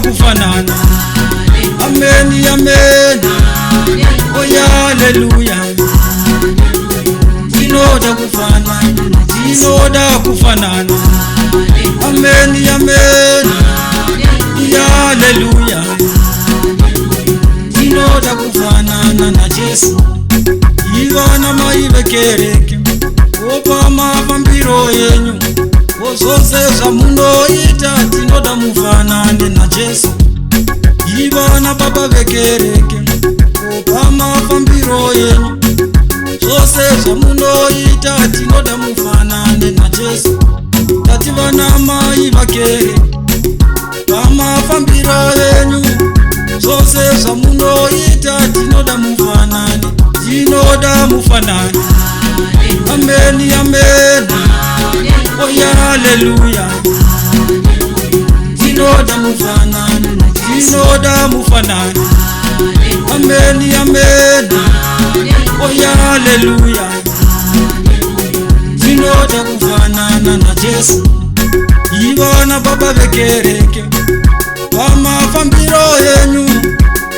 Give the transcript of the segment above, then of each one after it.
Kufanana. Amen, amen. Oh yeah, hallelujah. Jinoda kufanana. Jinoda kufanana. Amen, amen. Yeah, hallelujah. Jinoda kufanana na Yesu. Ivana maive kereke. Opa mavambiro yenyu. Ososeza muno ita tinoda mufanane na Yesu. Ivana baba vekereke opa mafambiro yenyu. Ososeza muno ita tinoda mufanane na Yesu. Tati vana mai vakere pamafambiro yenyu. Ososeza muno ita tinoda mufanane. Tinoda mufanane. Amen, amen. Oh yeah, hallelujah. Jinoda mufanana. Jinoda mufanana. Amen, amen. Oh yeah, hallelujah. Jinoda kufanana na Yesu. Ivana baba vekereke pamafambiro yenyu.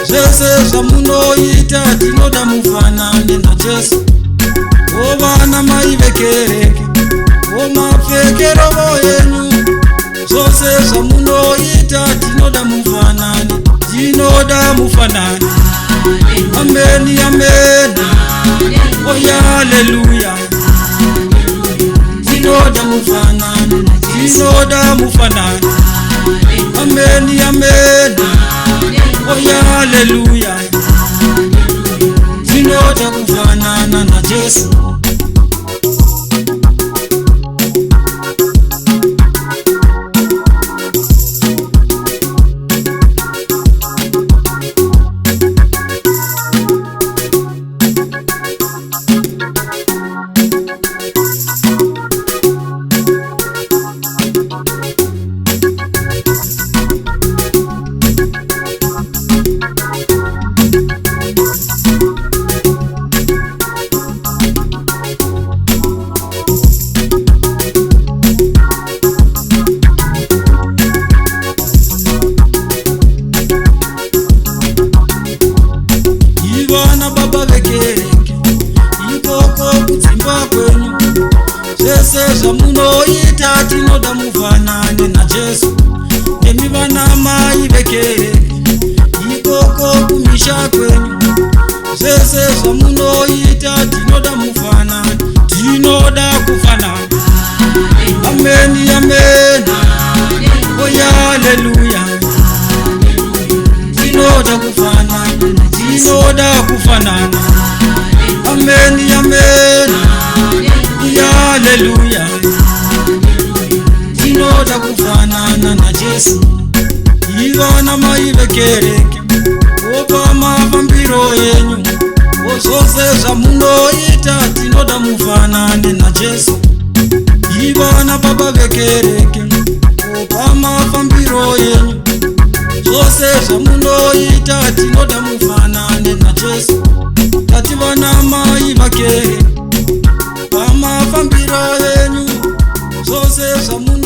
Zeseza muno ita tinoda mufanane na Yesu. Ovana mai vekereke omapfekero yenyu. Zoseza muno ita tinoda mufanane. Tinoda mufanane. Amen, amen. Oh yeah, hallelujah. Tinoda mufanane. Tinoda mufanane. Amen, amen. Oh yeah, hallelujah. Tinoda kufanana na Yesu. Ivana baba vekereke ikoko kudzimba kwenyu. Zeseza muno ita tinoda mufanane na Yesu. Emi vana mai vekereke ikoko kumisha kwenyu. Zeseza muno ita tinoda mufanane. Tinoda kufanana. Amen, amen. Oh yeah, hallelujah. Tinoda kufanana. Tinoda kufanana. Amen, amen. Yeah, hallelujah. Tinoda kufanana na Yesu. Ivana mai vekereke opa mafambiro yenyu. Ososeza muno ita tinoda mufanane na Yesu. Ivana baba vekereke opa mafambiro yenyu. Ososeza muno ita tinoda mufanane na Yesu. Tati vana mai vakere pamafambiro yenyu. Ososeza muno